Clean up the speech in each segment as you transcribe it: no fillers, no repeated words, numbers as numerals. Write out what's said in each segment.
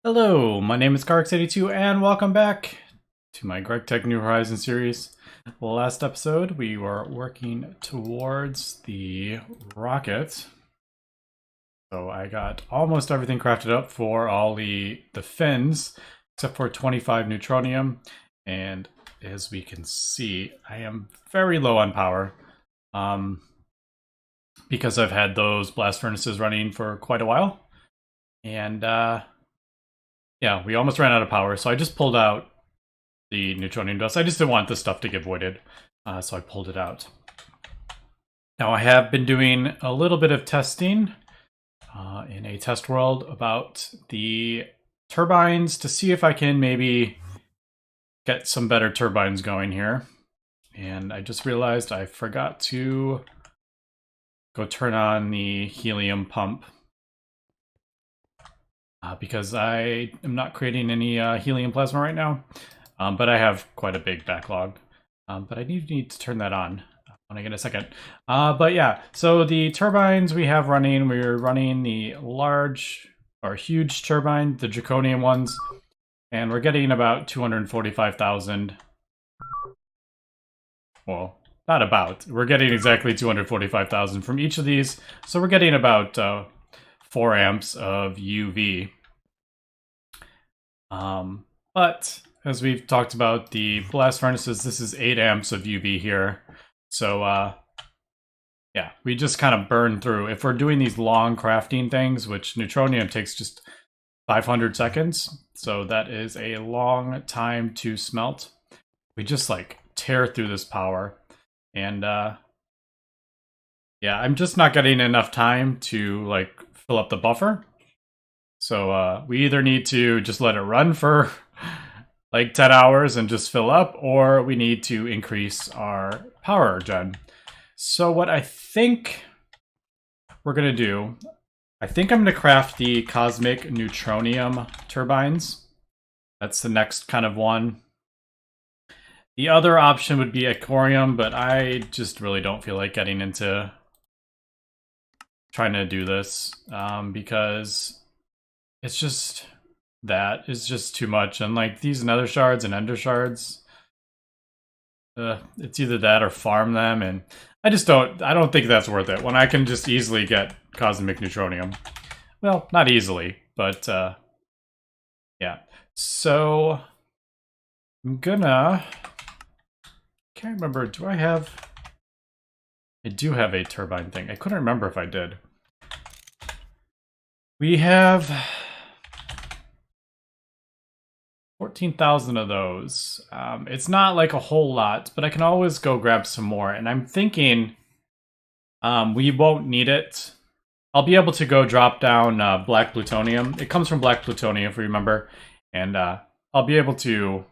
Hello, my name is Carx82 and welcome back to my Gregtech New Horizons series. Last episode we were working towards the rocket. So I got almost everything crafted up for all the fins, except for 25 Neutronium. And as we can see, I am very low on power. Because I've had those blast furnaces running for quite a while. And yeah, we almost ran out of power, so I just pulled out the Neutronium dust. I just didn't want the stuff to get voided, so I pulled it out. Now I have been doing a little bit of testing in a test world about the turbines to see if I can maybe get some better turbines going here. And I just realized I forgot to go turn on the helium pump. Because I am not creating any helium plasma right now, but I have quite a big backlog. But I need to turn that on when I get a second. But yeah, so the turbines we have running, we're running the large or huge turbine, the Draconium ones, and we're getting about 245,000. Well, not about. We're getting exactly 245,000 from each of these, so we're getting about 4 amps of UV. But as we've talked about the blast furnaces, this is 8 amps of UV here. So yeah, we just kind of burn through. If we're doing these long crafting things, which Neutronium takes just 500 seconds, so that is a long time to smelt. We just like tear through this power. And yeah, I'm just not getting enough time to like fill up the buffer. So we either need to just let it run for like 10 hours and just fill up, or we need to increase our power gen. So what I think we're going to do, I think I'm going to craft the Cosmic Neutronium turbines. That's the next kind of one. The other option would be Echorium, but I just really don't feel like getting into trying to do this because it's just that is just too much. And like these nether shards and ender shards, it's either that or farm them, and I don't think that's worth it when I can just easily get Cosmic Neutronium. Well, not easily, but yeah. So I'm gonna, can't remember, I do have a turbine thing. I couldn't remember if I did. We have 14,000 of those. It's not like a whole lot, but I can always go grab some more. And I'm thinking we won't need it. I'll be able to go drop down black plutonium. It comes from black plutonium, if you remember. And I'll be able to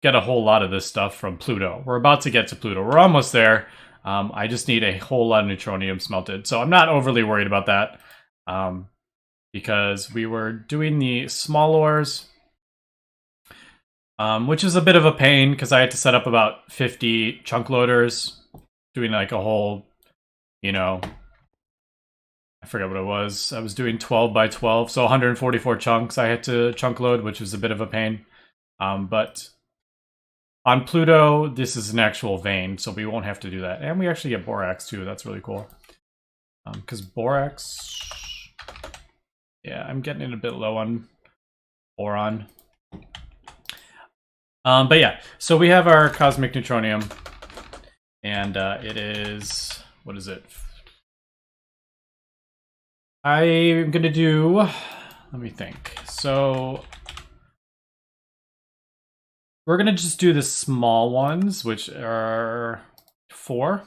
get a whole lot of this stuff from Pluto. We're about to get to Pluto. We're almost there. I just need a whole lot of Neutronium smelted. So I'm not overly worried about that. Because we were doing the small ores, which is a bit of a pain because I had to set up about 50 chunk loaders, doing like a whole, you know, I forget what it was. I was doing 12 by 12, so 144 chunks I had to chunk load, which was a bit of a pain. But on Pluto, this is an actual vein, so we won't have to do that. And we actually get borax too, that's really cool. Because borax... Yeah, I'm getting a bit low on boron. But yeah, so we have our Cosmic Neutronium. And it is... What is it? I'm going to do... Let me think. So... We're going to just do the small ones, which are 4.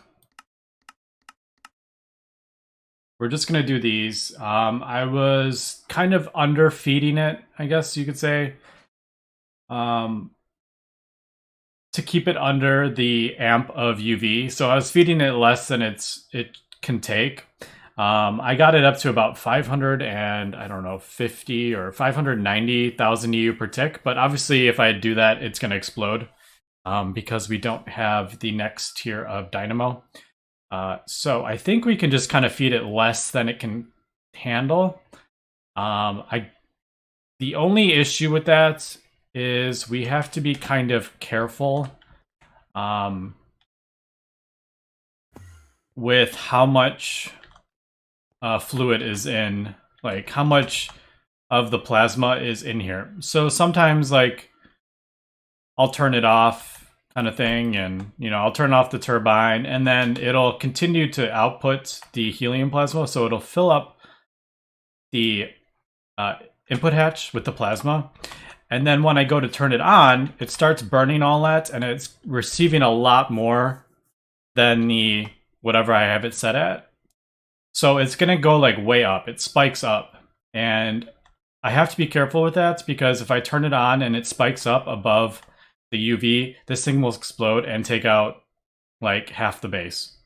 We're just going to do these. I was kind of underfeeding it, I guess you could say. To keep it under the amp of UV. So I was feeding it less than it can take. I got it up to about 500 and, I don't know, 50 or 590,000 EU per tick. But obviously, if I do that, it's going to explode. Because we don't have the next tier of dynamo. So I think we can just kind of feed it less than it can handle. The only issue with that is we have to be kind of careful with how much fluid is in, like how much of the plasma is in here. So sometimes like I'll turn it off kind of thing, and I'll turn off the turbine and then it'll continue to output the helium plasma, so it'll fill up the input hatch with the plasma. And then when I go to turn it on, it starts burning all that, and it's receiving a lot more than the whatever I have it set at. So it's gonna go like way up. It spikes up, and I have to be careful with that because if I turn it on and it spikes up above the UV, this thing will explode and take out like half the base.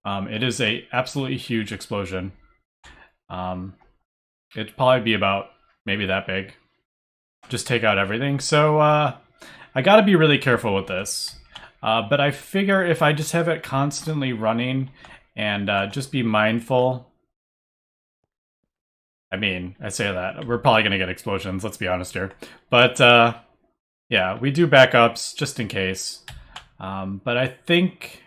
It is a absolutely huge explosion. It'd probably be about maybe that big. Just take out everything. So I gotta be really careful with this. But I figure if I just have it constantly running and just be mindful. I mean, I say that. We're probably gonna get explosions, let's be honest here. But yeah, we do backups just in case. But I think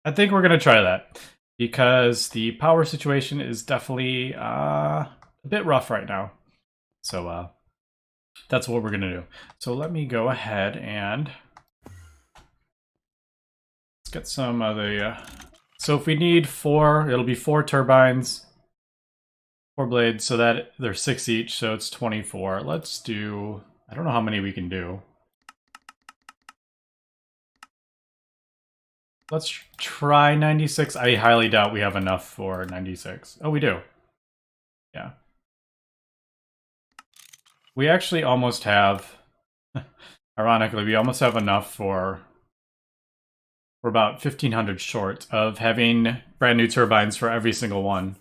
we're gonna try that because the power situation is definitely a bit rough right now. So that's what we're gonna do. So let me go ahead and let's get some of the. So if we need 4, it'll be 4 turbines, 4 blades, so that they're 6 each, so it's 24. Let's do. I don't know how many we can do. Let's try 96. I highly doubt we have enough for 96. Oh, we do. Yeah. We actually almost have, ironically, we almost have enough for, we're about 1,500 short of having brand new turbines for every single one.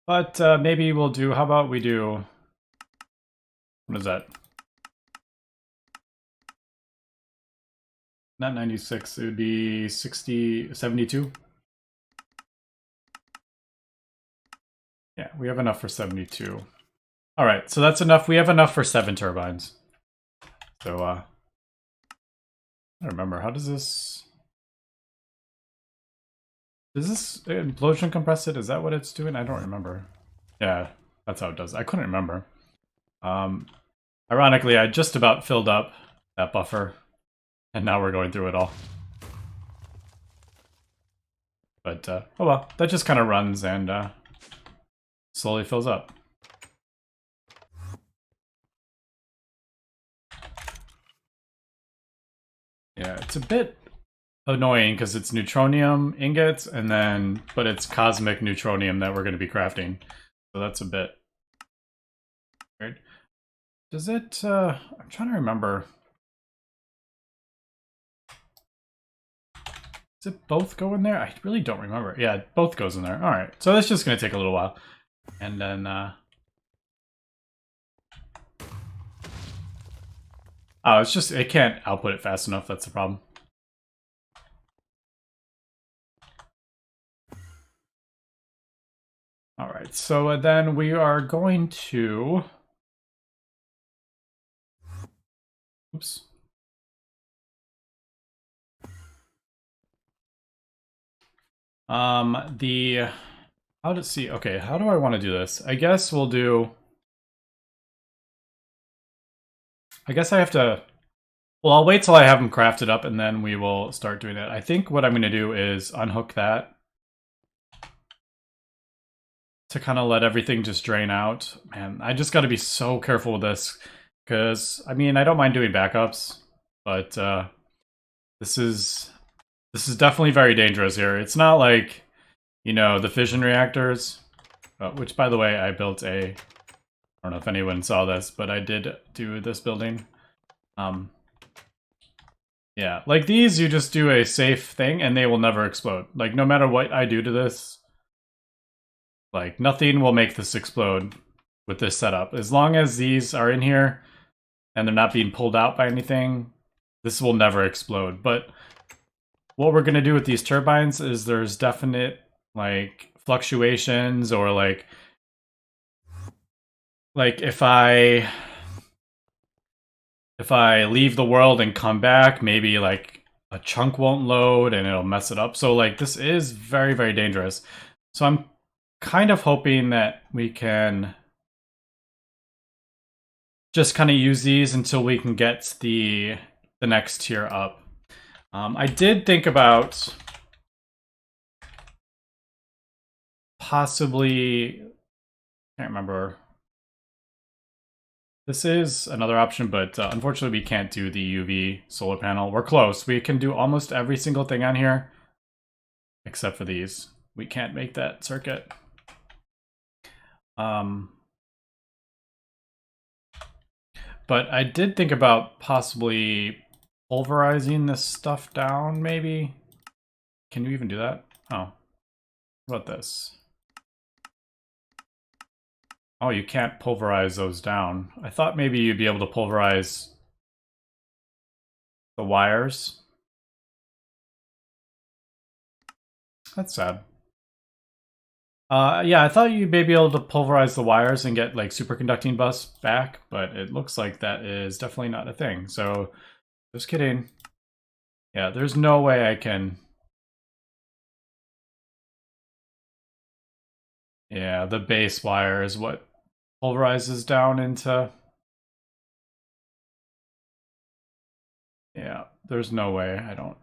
But maybe we'll do, how about we do, what is that? Not 96, it would be 72. Yeah, we have enough for 72. All right, so that's enough. We have enough for 7 turbines. So, I don't remember. How does this... Does this implosion compress it? Is that what it's doing? I don't remember. Yeah, that's how it does. I couldn't remember. Ironically, I just about filled up that buffer, and now we're going through it all. But, oh well, that just kind of runs and slowly fills up. Yeah, it's a bit annoying because it's neutronium ingots, and then, but it's cosmic neutronium that we're going to be crafting. So that's a bit weird. Does it, I'm trying to remember. Does it both go in there? I really don't remember. Yeah, it both goes in there. All right, so that's just going to take a little while. And then, oh, it's just, it can't output it fast enough. That's the problem. All right, so then we are going to, oops. How to see, okay, how do I want to do this? I guess we'll do, I guess I have to, well, I'll wait till I have them crafted up and then we will start doing it. I think what I'm going to do is unhook that to kind of let everything just drain out. Man, I just got to be so careful with this because, I mean, I don't mind doing backups, but this is definitely very dangerous here. It's not like, you know, the fission reactors, which, by the way, I built a, I don't know if anyone saw this, but I did do this building. Yeah, like these, you just do a safe thing and they will never explode. Like, no matter what I do to this, like, nothing will make this explode with this setup. As long as these are in here and they're not being pulled out by anything, this will never explode. But what we're gonna do with these turbines is there's definite like fluctuations, or like if I leave the world and come back, maybe like a chunk won't load and it'll mess it up. So like this is very, very dangerous. So I'm kind of hoping that we can just kind of use these until we can get the next tier up. I did think about possibly, can't remember. This is another option, but unfortunately we can't do the UV solar panel. We're close. We can do almost every single thing on here, except for these. We can't make that circuit. But I did think about possibly pulverizing this stuff down, maybe. Can you even do that? Oh. What about this? Oh, you can't pulverize those down. I thought maybe you'd be able to pulverize the wires. That's sad. Yeah, I thought you'd maybe be able to pulverize the wires and get like superconducting bus back, but it looks like that is definitely not a thing. So, just kidding. Yeah, there's no way I can. Yeah, the base wire is what pulverizes down into. Yeah, there's no way, I don't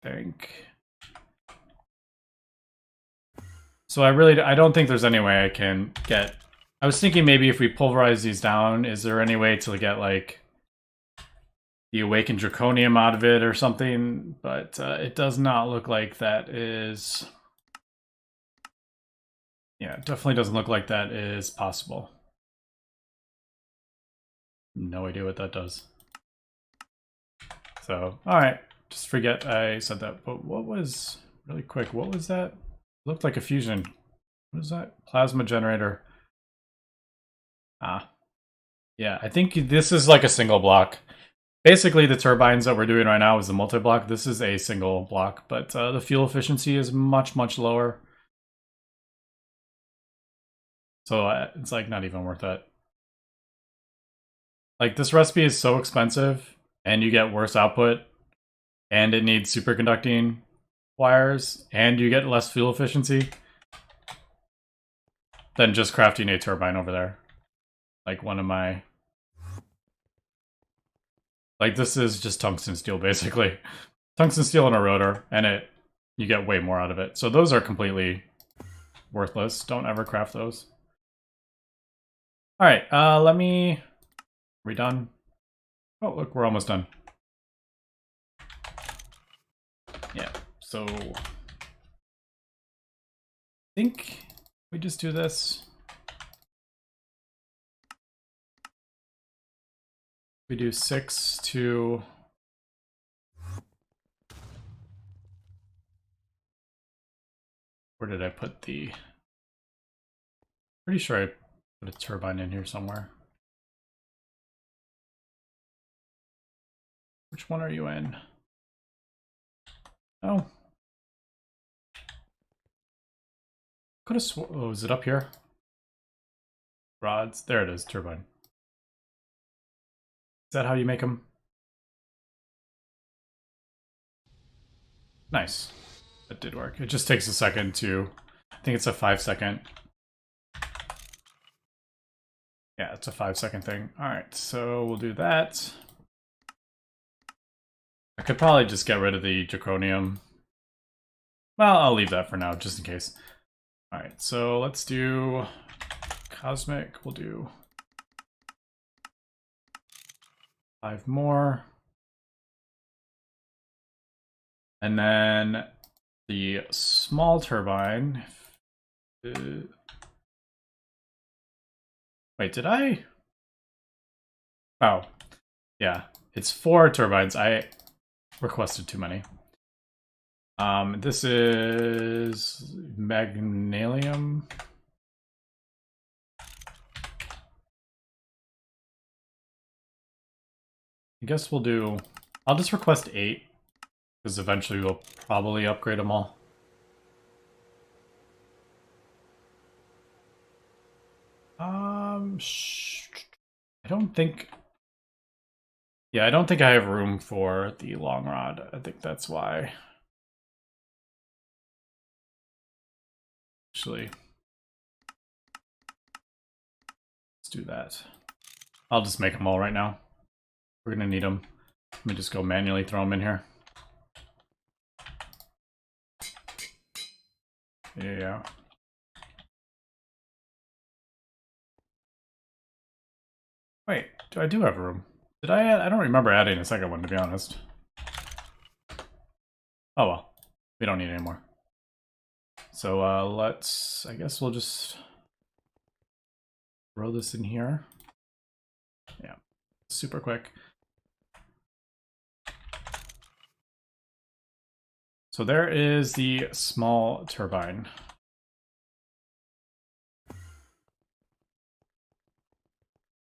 think. So I don't think there's any way I can get. I was thinking maybe if we pulverize these down, is there any way to get like the awakened draconium out of it or something? But it does not look like that is. Yeah, it definitely doesn't look like that is possible. No idea what that does. So, all right, just forget I said that. But what was, really quick, what was that? It looked like a fusion. What is that? Plasma generator. Ah, yeah, I think this is like a single block. Basically, the turbines that we're doing right now is the multi-block. This is a single block, but the fuel efficiency is much, much lower. So it's like not even worth it. Like this recipe is so expensive and you get worse output and it needs superconducting wires and you get less fuel efficiency than just crafting a turbine over there. Like one of my... Like this is just tungsten steel basically. Tungsten steel and a rotor and you get way more out of it. So those are completely worthless. Don't ever craft those. All right, let me... Are we done? Oh, look, we're almost done. Yeah, so... I think we just do this. We do 6 to... Where did I put the... Pretty sure I put a turbine in here somewhere. Which one are you in? Oh. Could have oh, is it up here? Rods. There it is, turbine. Is that how you make them? Nice. That did work. It just takes a second to... I think it's a 5-second. Yeah, it's a 5-second thing. Alright, so we'll do that. I could probably just get rid of the draconium. Well, I'll leave that for now, just in case. Alright, so let's do cosmic. We'll do 5 more. And then the small turbine. Wait, did I? Oh, yeah. It's 4 turbines. I requested too many. This is magnesium. I guess we'll do... I'll just request 8. Because eventually we'll probably upgrade them all. I don't think... Yeah, I don't think I have room for the long rod. I think that's why. Actually, let's do that. I'll just make them all right now. We're gonna need them. Let me just go manually throw them in here. Yeah. Wait, I do have room. Did I add? I don't remember adding a second one, to be honest. Oh well. We don't need any more. So let's... I guess we'll just throw this in here. Yeah. Super quick. So there is the small turbine.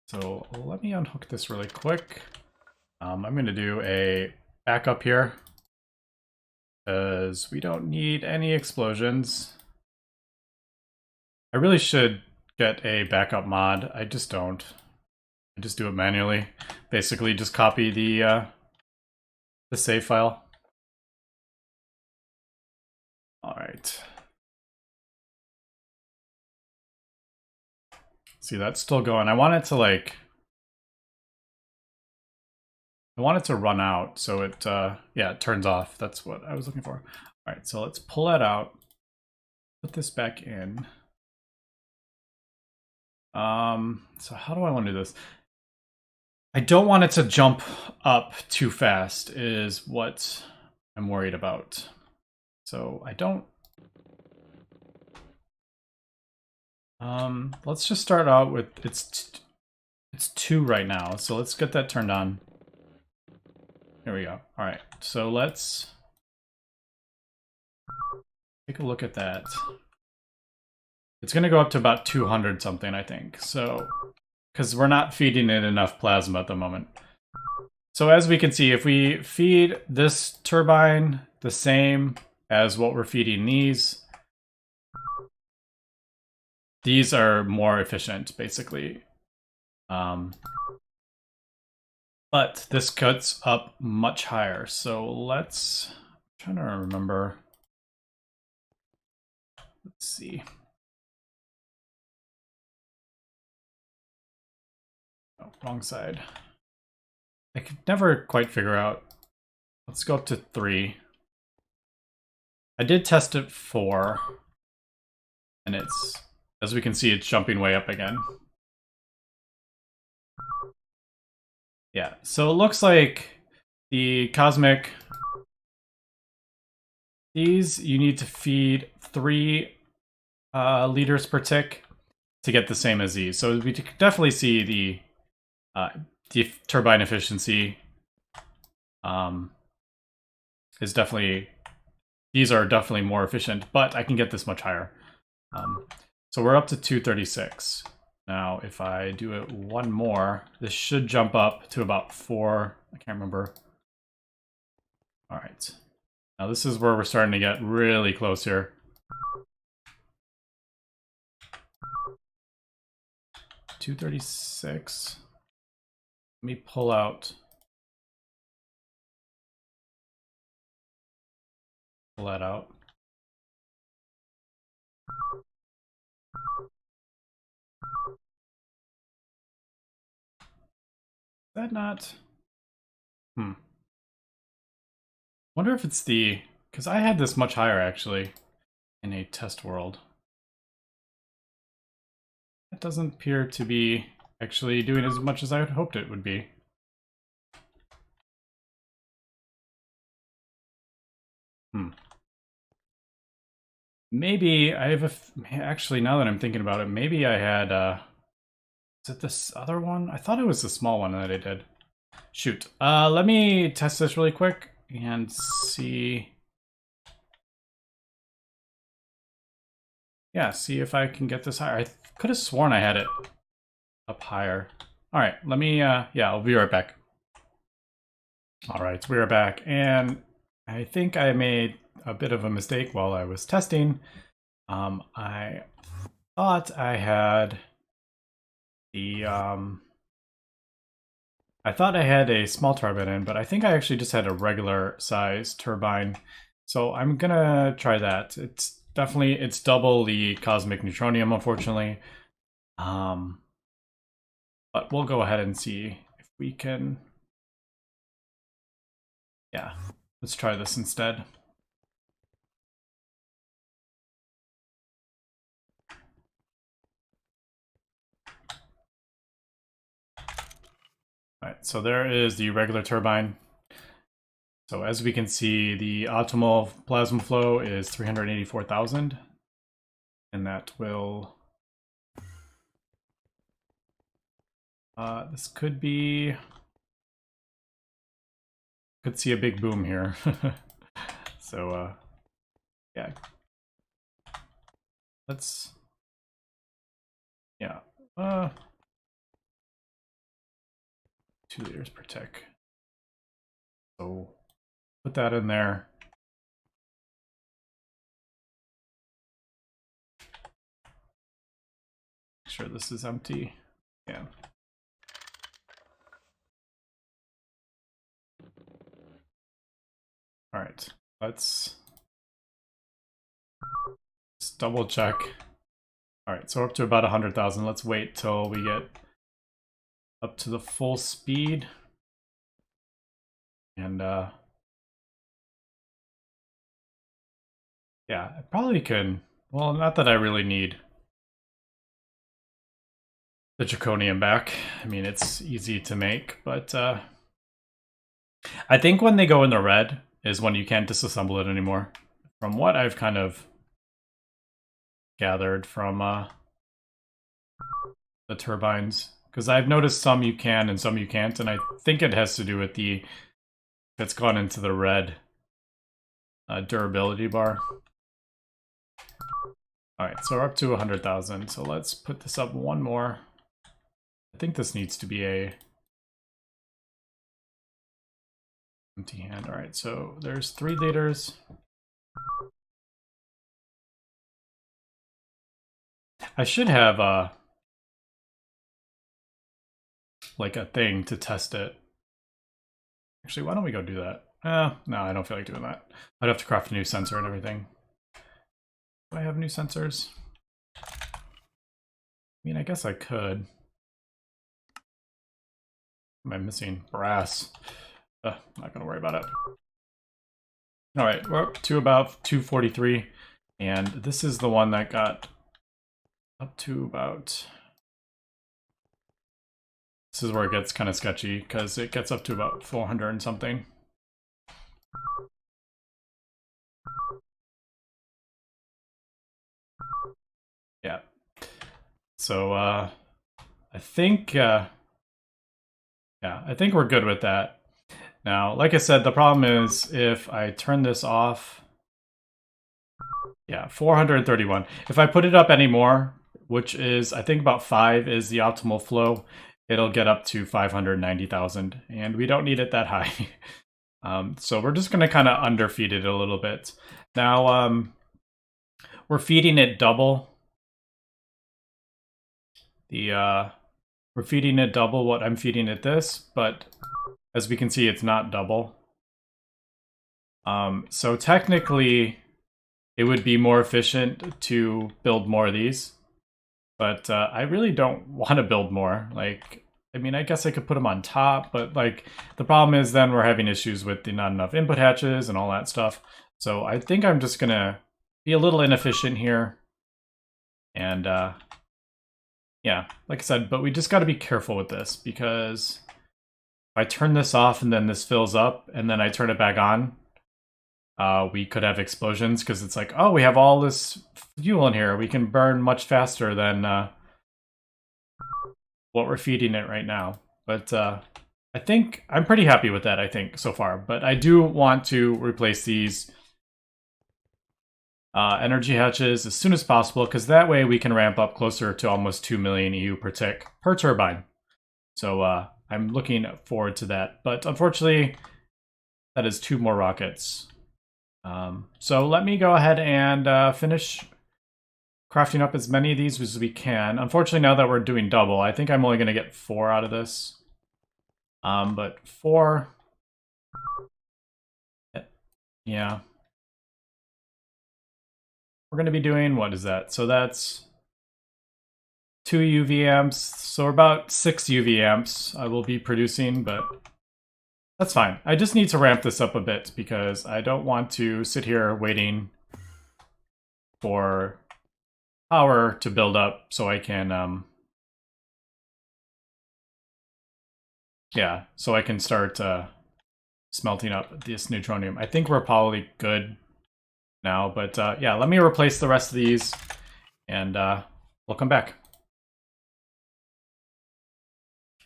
So let me unhook this really quick. I'm going to do a backup here, because we don't need any explosions. I really should get a backup mod. I just don't. I just do it manually. Basically, just copy the save file. All right. See, that's still going. I want it to like... I want it to run out, so it, yeah, it turns off. That's what I was looking for. All right, so let's pull that out. Put this back in. So how do I want to do this? I don't want it to jump up too fast is what I'm worried about. So I don't... let's just start out with... It's 2 right now, so let's get that turned on. There we go. All right, so let's take a look at that. It's going to go up to about 200 something, I think. So, because we're not feeding it enough plasma at the moment. So as we can see, if we feed this turbine the same as what we're feeding these are more efficient, basically. But this cuts up much higher. So let's... I'm trying to remember. Let's see. Oh, wrong side. I could never quite figure out. Let's go up to 3. I did test it 4. And it's... As we can see, it's jumping way up again. Yeah, so it looks like the cosmic... These, you need to feed 3 liters per tick to get the same as these. So we can definitely see the turbine efficiency is definitely... These are definitely more efficient, but I can get this much higher. So we're up to 236. Now, if I do it one more, this should jump up to about 4. I can't remember. All right. Now this is where we're starting to get really close here. 236. Let me pull out. Pull that out. Is that not? Wonder if it's the... Because I had this much higher, actually, in a test world. It doesn't appear to be actually doing as much as I had hoped it would be. Maybe I have a... Actually, now that I'm thinking about it, maybe I had... Is it this other one? I thought it was the small one that I did. Shoot. Let me test this really quick and see... Yeah, see if I can get this higher. I could have sworn I had it up higher. All right, let me... yeah, I'll be right back. All right, we are back, and I think I made a bit of a mistake while I was testing. I thought I had the I thought I had a small turbine in, but I think I actually just had a regular size turbine. So I'm gonna try that. It's definitely, it's double the cosmic neutronium, unfortunately. But we'll go ahead and see if we can. Yeah, let's try this instead. All right, so there is the regular turbine. So as we can see, the optimal plasma flow is 384,000, and that will, this could be, could see a big boom here. So yeah, let's, yeah, 2 liters per tick. So put that in there. Make sure this is empty. Yeah. All right, let's double check. All right, so we're up to about 100,000. Let's wait till we get up to the full speed. And yeah, I probably could. Well, not that I really need the zirconium back. I mean, it's easy to make, but I think when they go in the red is when you can't disassemble it anymore. From what I've kind of gathered from the turbines, because I've noticed some you can and some you can't, and I think it has to do with the, it's gone into the red durability bar. All right, so we're up to 100,000. So let's put this up one more. I think this needs to be a empty hand. All right, so there's 3 liters. I should have like a thing to test it. Actually, why don't we go do that? No, I don't feel like doing that. I'd have to craft a new sensor and everything. Do I have new sensors? I mean, I guess I could. Am I missing brass? Not gonna worry about it. All right, we're up to about 243, and this is the one that got up to about, this is where it gets kind of sketchy because it gets up to about 400 and something. Yeah. So I think yeah, I think we're good with that. Now, like I said, the problem is if I turn this off, yeah, 431. If I put it up anymore, which is, I think about 5 is the optimal flow, it'll get up to 590,000, and we don't need it that high. So we're just going to kind of underfeed it a little bit. Now, we're feeding it double. We're feeding it double what I'm feeding it this, but as we can see, it's not double. So technically, it would be more efficient to build more of these, but I really don't want to build more. Like, I mean, I guess I could put them on top, but like the problem is then we're having issues with the not enough input hatches and all that stuff. So I think I'm just gonna be a little inefficient here. And yeah, like I said, but we just got to be careful with this because if I turn this off and then this fills up and then I turn it back on, we could have explosions because it's like, oh, we have all this fuel in here. We can burn much faster than what we're feeding it right now. But I think I'm pretty happy with that, I think, so far. But I do want to replace these energy hatches as soon as possible because that way we can ramp up closer to almost 2 million EU per tick per turbine. So I'm looking forward to that. But unfortunately, that is 2 more rockets. So let me go ahead and finish crafting up as many of these as we can. Unfortunately, now that we're doing double, I think I'm only going to get 4 out of this. But 4... Yeah. We're going to be doing, what is that? So that's 2 UV amps, so about 6 UV amps I will be producing, but that's fine. I just need to ramp this up a bit because I don't want to sit here waiting for power to build up so I can, yeah, so I can start smelting up this Neutronium. I think we're probably good now, but yeah, let me replace the rest of these and we'll come back.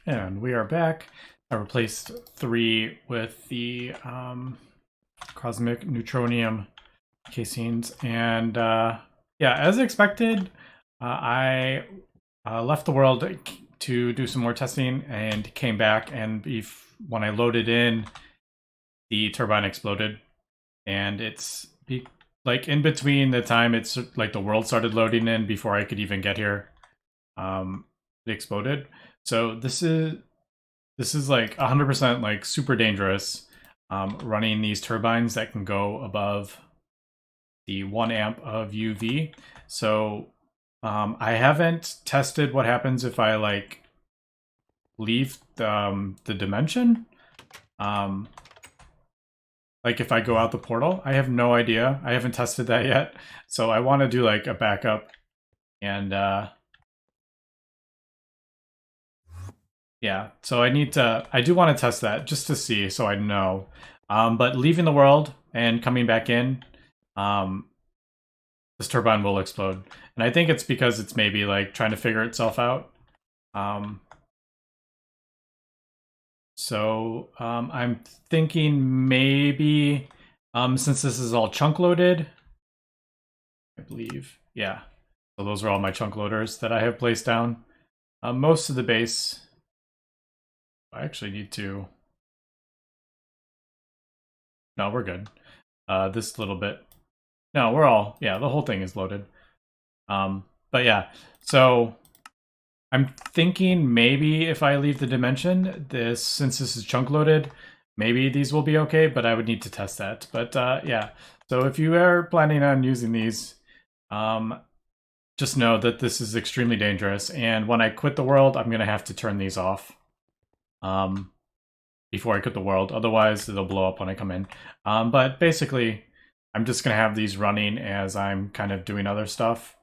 And we are back. I replaced 3 with the Cosmic Neutronium casings. And yeah, as expected, I left the world to do some more testing and came back. And when I loaded in, the turbine exploded. And it's like in between the time it's like the world started loading in before I could even get here, it exploded. So this is like 100% like super dangerous, running these turbines that can go above the 1 amp of UV. So I haven't tested what happens if I like leave the dimension. Like if I go out the portal, I have no idea. I haven't tested that yet. So I want to do like a backup and yeah, so I do want to test that just to see so I know. But leaving the world and coming back in, this turbine will explode. And I think it's because it's maybe like trying to figure itself out. So I'm thinking maybe, since this is all chunk loaded, I believe, yeah. So those are all my chunk loaders that I have placed down. Most of the base, I actually need to, no, we're good. This little bit, no, we're all, yeah, the whole thing is loaded. But yeah, so I'm thinking maybe if I leave the dimension, since this is chunk loaded, maybe these will be okay, but I would need to test that. But yeah, so if you are planning on using these, just know that this is extremely dangerous. And when I quit the world, I'm going to have to turn these off before I quit the world. Otherwise, they'll blow up when I come in. But basically, I'm just going to have these running as I'm kind of doing other stuff.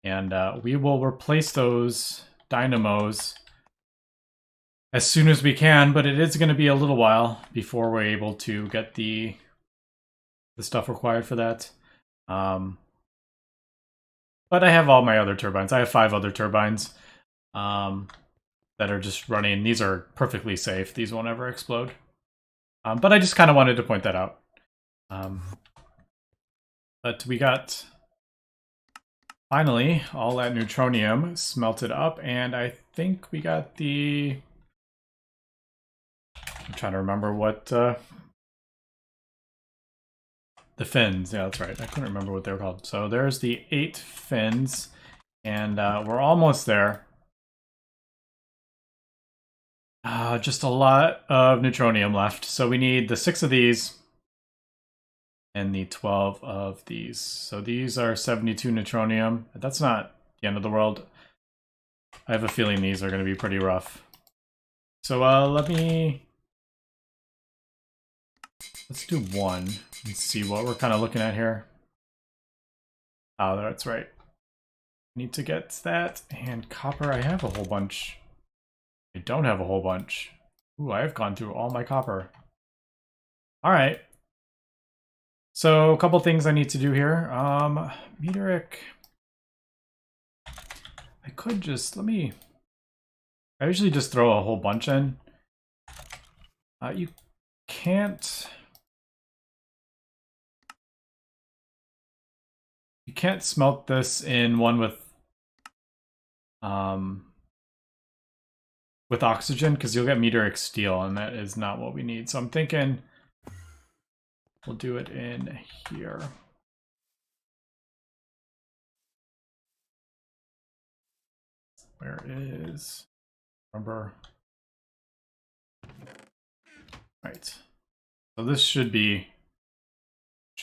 And we will replace those dynamos as soon as we can, but it is going to be a little while before we're able to get the stuff required for that. But I have all my other turbines. I have 5 other turbines that are just running. These are perfectly safe. These won't ever explode. But I just kind of wanted to point that out. But we got, finally, all that Neutronium smelted up, and I think we got the... I'm trying to remember what... the fins, yeah, that's right. I couldn't remember what they were called. So there's the 8 fins, and we're almost there. Just a lot of Neutronium left. So we need the 6 of these and the 12 of these. So these are 72 Neutronium. That's not the end of the world. I have a feeling these are going to be pretty rough. So let's do 1 and see what we're kind of looking at here. Oh, that's right. Need to get that. And copper, I have a whole bunch. I don't have a whole bunch. Ooh, I have gone through all my copper. All right. So a couple things I need to do here. Meteoric. I could just, I usually just throw a whole bunch in. You can't smelt this in one with oxygen because you'll get meteoric steel, and that is not what we need. So I'm thinking we'll do it in here. Where is, remember? Right. So this should be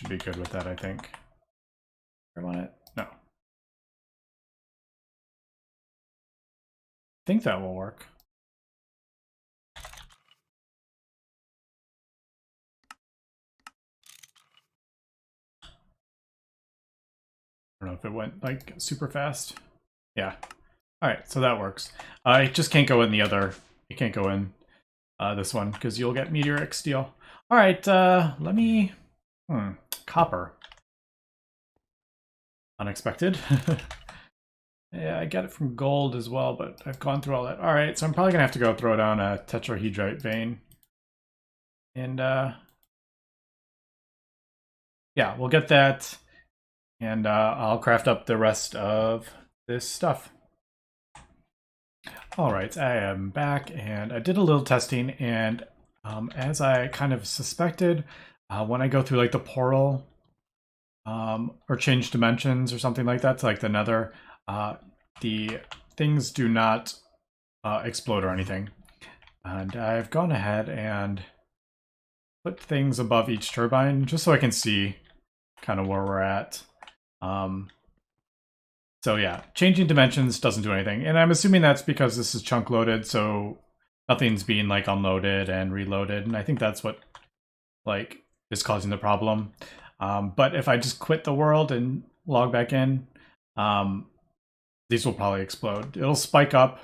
good with that, I think. I want it. No. I think that will work. I don't know if it went like super fast. Yeah. All right, so that works. I just can't go in the other. You can't go in this one because you'll get meteoric steel. All right, let me. Copper. Unexpected. Yeah, I get it from gold as well, but I've gone through all that. All right, so I'm probably gonna have to go throw down a tetrahedrite vein, and yeah, we'll get that, and I'll craft up the rest of this stuff. All right, I am back, and I did a little testing, and as I kind of suspected, when I go through like the portal or change dimensions or something like that to like the nether, the things do not explode or anything. And I've gone ahead and put things above each turbine just so I can see kind of where we're at. So yeah, changing dimensions doesn't do anything. And I'm assuming that's because this is chunk loaded, so nothing's being like unloaded and reloaded. And I think that's what like is causing the problem. But if I just quit the world and log back in, these will probably explode. It'll spike up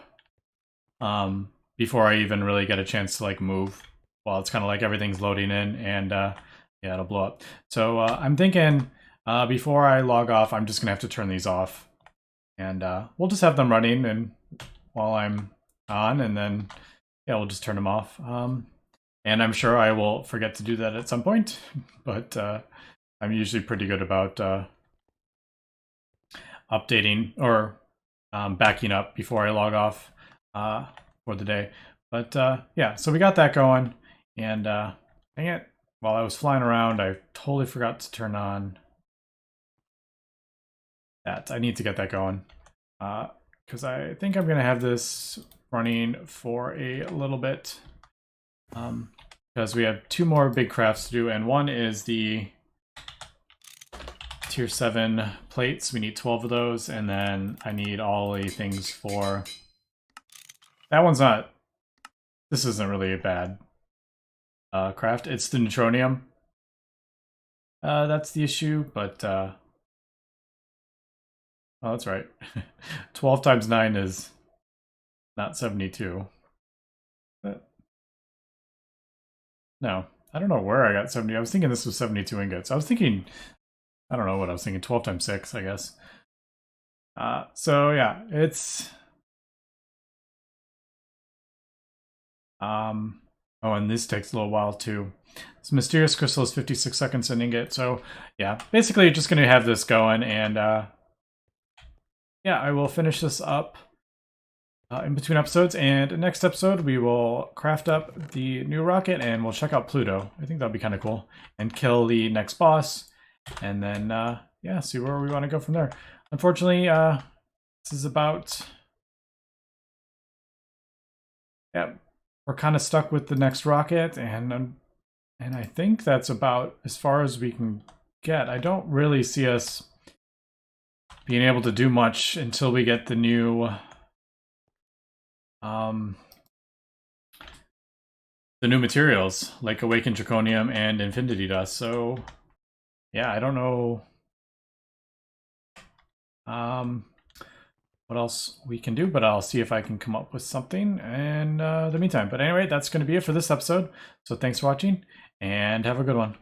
before I even really get a chance to like move. Well, it's kind of like everything's loading in, and yeah, it'll blow up. So I'm thinking before I log off, I'm just gonna have to turn these off, and we'll just have them running and while I'm on, and then yeah, we'll just turn them off. And I'm sure I will forget to do that at some point, but I'm usually pretty good about updating or backing up before I log off for the day. But yeah, so we got that going, and dang it, while I was flying around, I totally forgot to turn that. I need to get that going because I think I'm gonna have this running for a little bit because we have 2 more big crafts to do, and one is the tier 7 plates. We need 12 of those, and then I need all the things for that one's not. This isn't really a bad craft. It's the Neutronium. That's the issue, but oh, that's right. 12 times 9 is not 72. But no, I don't know where I got 70. I was thinking this was 72 ingots. I was thinking, I don't know what I was thinking, 12 times 6, I guess. So yeah, it's oh, and this takes a little while too. This mysterious crystal is 56 seconds an ingot. So yeah, basically just gonna have this going, and yeah, I will finish this up in between episodes, and next episode we will craft up the new rocket and we'll check out Pluto. I think that'll be kind of cool, and kill the next boss, and then yeah, see where we want to go from there. Unfortunately, this is about, yeah, we're kind of stuck with the next rocket, and I think that's about as far as we can get. I don't really see us being able to do much until we get the new materials like Awakened Draconium and Infinity Dust. So yeah, I don't know what else we can do, but I'll see if I can come up with something in the meantime. But anyway, that's going to be it for this episode. So thanks for watching, and have a good one.